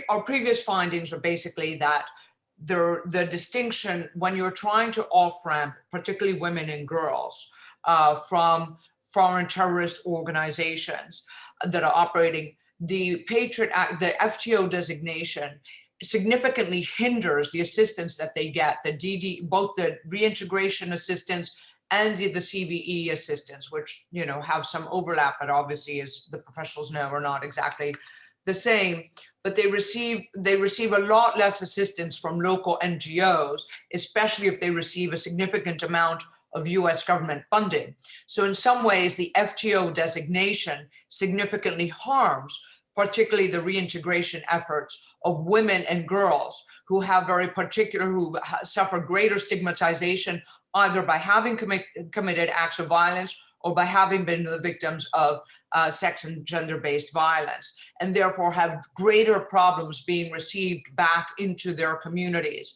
our previous findings are basically that the distinction when you're trying to off-ramp, particularly women and girls, from foreign terrorist organizations that are operating, the Patriot Act, the FTO designation significantly hinders the assistance that they get, both the reintegration assistance and the CVE assistance, which have some overlap, but obviously, as the professionals know, are not exactly the same. But they receive a lot less assistance from local NGOs, especially if they receive a significant amount of US government funding. So in some ways, the FTO designation significantly harms particularly the reintegration efforts of women and girls who suffer greater stigmatization, either by having committed acts of violence or by having been the victims of sex and gender-based violence, and therefore have greater problems being received back into their communities.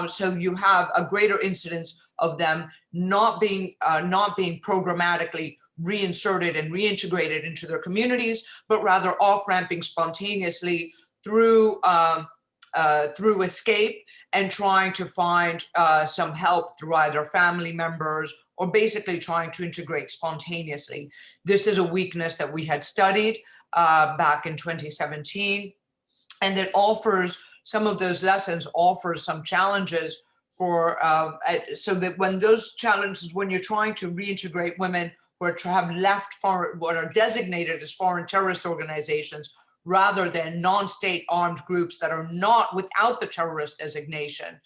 So you have a greater incidence of them not being programmatically reinserted and reintegrated into their communities, but rather off-ramping spontaneously through escape and trying to find some help through either family members or basically trying to integrate spontaneously. This is a weakness that we had studied back in 2017, and it offers some of those lessons, offers some challenges for so that when you're trying to reintegrate women who have left what are designated as foreign terrorist organizations, rather than non-state armed groups that are not without the terrorist designation,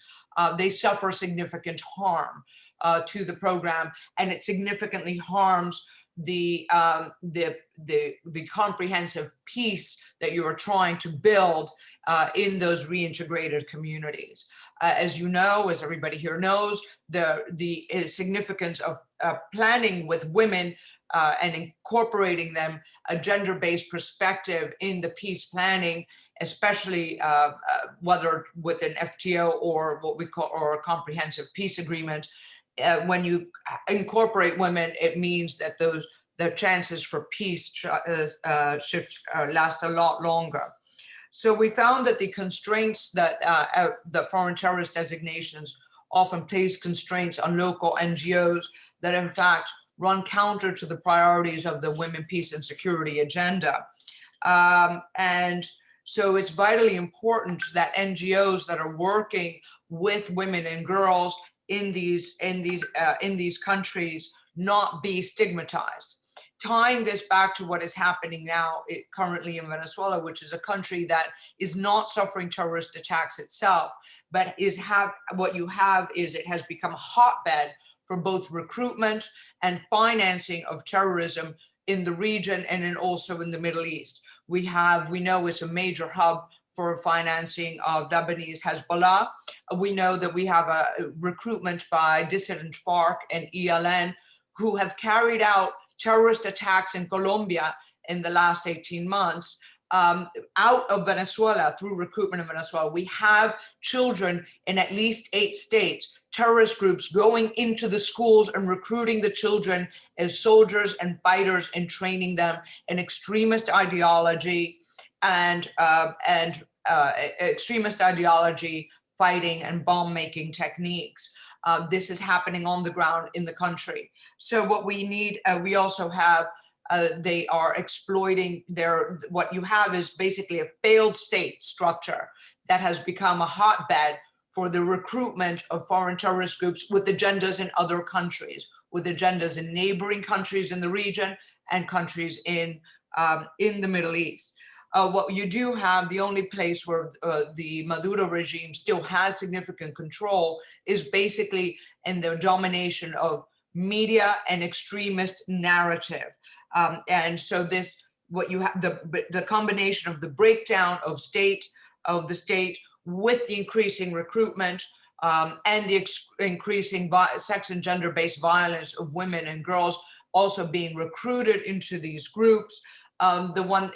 they suffer significant harm to the program, and it significantly harms the comprehensive peace that you are trying to build in those reintegrated communities. As you know, as everybody here knows, the significance of planning with women and incorporating them a gender-based perspective in the peace planning, especially whether with an FTO or what we call or a comprehensive peace agreement. When you incorporate women, it means that the chances for peace last a lot longer. So we found that the constraints that the foreign terrorist designations often place constraints on local NGOs that in fact run counter to the priorities of the women, peace and security agenda. And so it's vitally important that NGOs that are working with women and girls in these countries not be stigmatized. Tying this back to what is happening now currently in Venezuela, which is a country that is not suffering terrorist attacks itself, but what you have is it has become a hotbed for both recruitment and financing of terrorism in the region and also in the Middle East. We know it's a major hub for financing of Lebanese Hezbollah. We know that we have a recruitment by dissident FARC and ELN who have carried out terrorist attacks in Colombia in the last 18 months out of Venezuela through recruitment in Venezuela. We have children in at least 8 states, terrorist groups going into the schools and recruiting the children as soldiers and fighters and training them in extremist ideology extremist ideology, fighting and bomb-making techniques. This is happening on the ground in the country. So what we need, we also have, they are exploiting what you have is basically a failed state structure that has become a hotbed for the recruitment of foreign terrorist groups with agendas in other countries, with agendas in neighboring countries in the region and countries in the Middle East. What you do have, the only place where the Maduro regime still has significant control is basically in the domination of media and extremist narrative. And so what you have, the combination of the breakdown of the state with the increasing recruitment and the increasing sex and gender-based violence of women and girls also being recruited into these groups. The one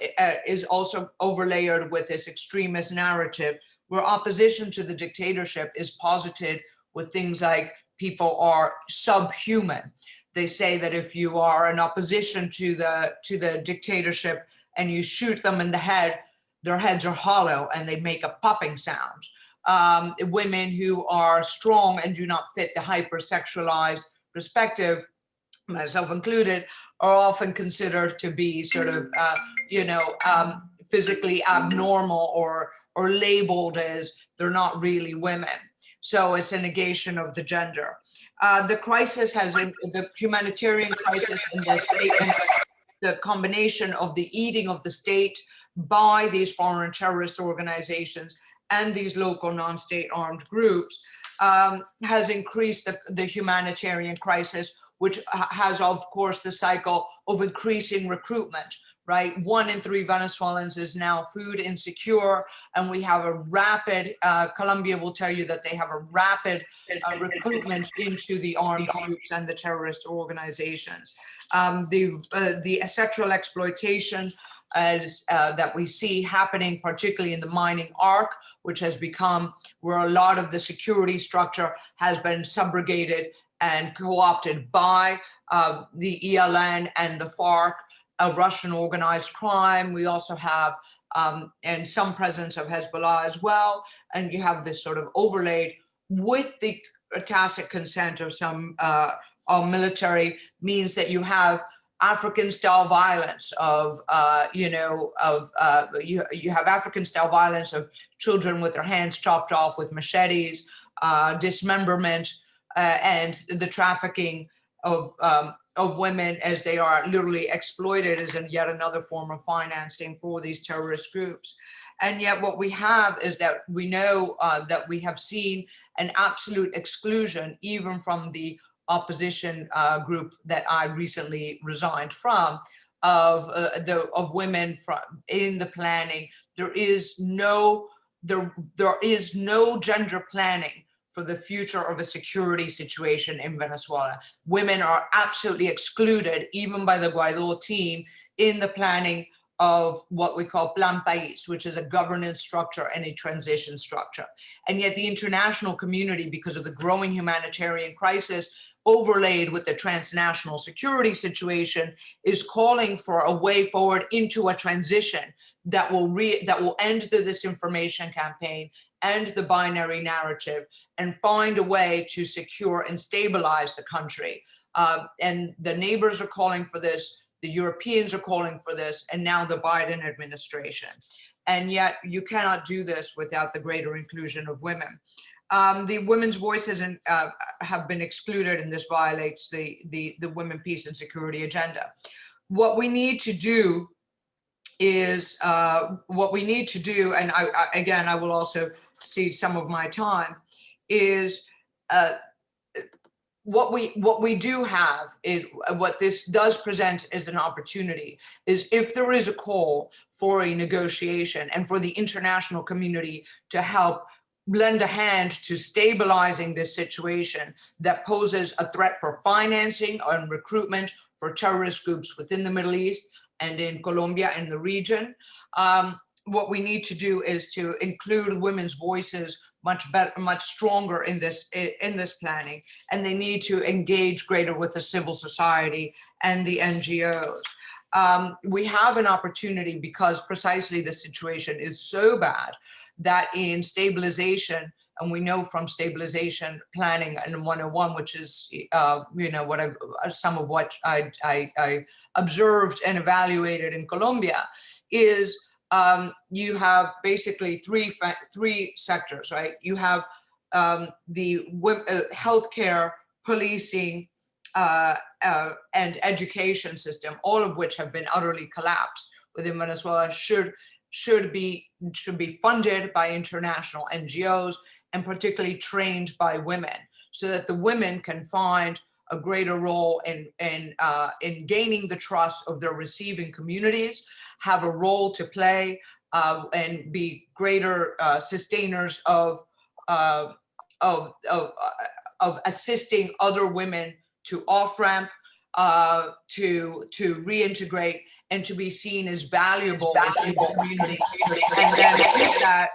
is also overlayered with this extremist narrative where opposition to the dictatorship is posited with things like people are subhuman. They say that if you are in opposition to the dictatorship, and you shoot them in the head, their heads are hollow and they make a popping sound. Women who are strong and do not fit the hypersexualized perspective, myself included, are often considered to be sort of, physically abnormal or labeled as they're not really women. So it's a negation of the gender. The crisis the humanitarian crisis in the state, and the combination of the eating of the state by these foreign terrorist organizations and these local non-state armed groups has increased the humanitarian crisis, which has, of course, the cycle of increasing recruitment, right? 1 in 3 Venezuelans is now food insecure, and we have a rapid, Colombia will tell you that they have a rapid recruitment into the armed groups and the terrorist organizations. The sexual exploitation that we see happening, particularly in the mining arc, which has become where a lot of the security structure has been subrogated and co-opted by the ELN and the FARC, a Russian organized crime. We also have and some presence of Hezbollah as well. And you have this sort of overlaid with the tacit consent of some military, means that you have African-style violence you have African-style violence of children with their hands chopped off with machetes, dismemberment, and the trafficking of women as they are literally exploited as yet another form of financing for these terrorist groups. And yet what we have is that we know that we have seen an absolute exclusion, even from the opposition group that I recently resigned from, of women in the planning. There is no gender planning for the future of a security situation in Venezuela. Women are absolutely excluded, even by the Guaidó team, in the planning of what we call Plan País, which is a governance structure and a transition structure. And yet the international community, because of the growing humanitarian crisis, overlaid with the transnational security situation, is calling for a way forward into a transition that will end the disinformation campaign and the binary narrative, and find a way to secure and stabilize the country. And the neighbors are calling for this, the Europeans are calling for this, and now the Biden administration. And yet you cannot do this without the greater inclusion of women. The women's voices have been excluded, and this violates the women, peace, and security agenda. What we need to do is, and I will also cede some of my time, is what we do have, what this does present as an opportunity, is if there is a call for a negotiation and for the international community to help lend a hand to stabilizing this situation that poses a threat for financing and recruitment for terrorist groups within the Middle East and in Colombia and the region. What we need to do is to include women's voices much better, much stronger in this planning, and they need to engage greater with the civil society and the NGOs. We have an opportunity, because precisely the situation is so bad, that in stabilization, and we know from stabilization planning and 101, which is some of what I observed and evaluated in Colombia, is you have basically three sectors, right? You have the healthcare, policing, and education system, all of which have been utterly collapsed within Venezuela, should be funded by international NGOs, and particularly trained by women, so that the women can find a greater role in gaining the trust of their receiving communities, have a role to play, and be greater sustainers of assisting other women to off-ramp, to reintegrate, and to be seen as valuable in the community. And then that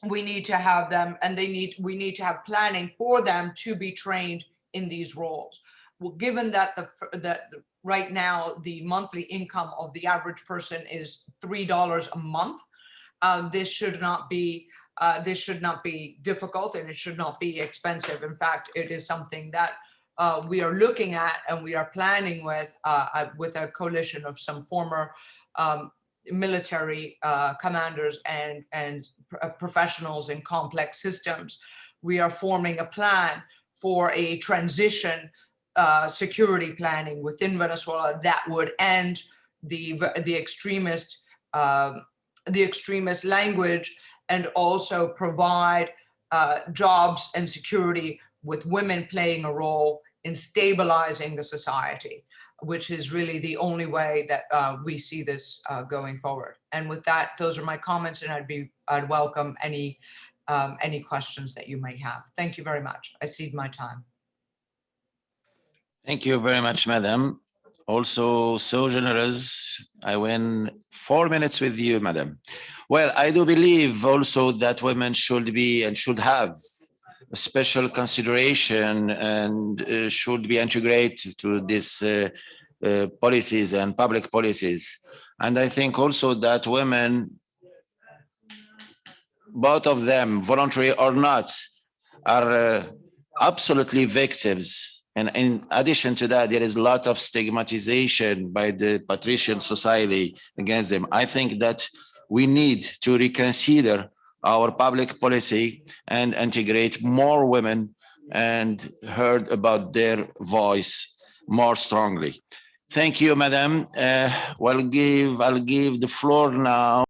we need to have them, and we need to have planning for them to be trained in these roles. Well, given that right now the monthly income of the average person is $3 a month. This should not be difficult, and it should not be expensive. In fact, it is something that we are looking at, and we are planning with a coalition of some former military commanders and professionals in complex systems. We are forming a plan for a transition security planning within Venezuela that would end the extremist language, and also provide jobs and security, with women playing a role in stabilizing the society, which is really the only way that we see this going forward. And with that, those are my comments, and I'd welcome any questions that you may have. Thank you very much. I cede my time. Thank you very much, madam. Also so generous. I win 4 minutes with you, madam. Well, I do believe also that women should be and should have a special consideration, and should be integrated to these policies and public policies. And I think also that women, both of them, voluntary or not, are absolutely victims. And in addition to that, there is a lot of stigmatization by the patrician society against them. I think that we need to reconsider our public policy and integrate more women and heard about their voice more strongly. Thank you, madam. I'll give the floor now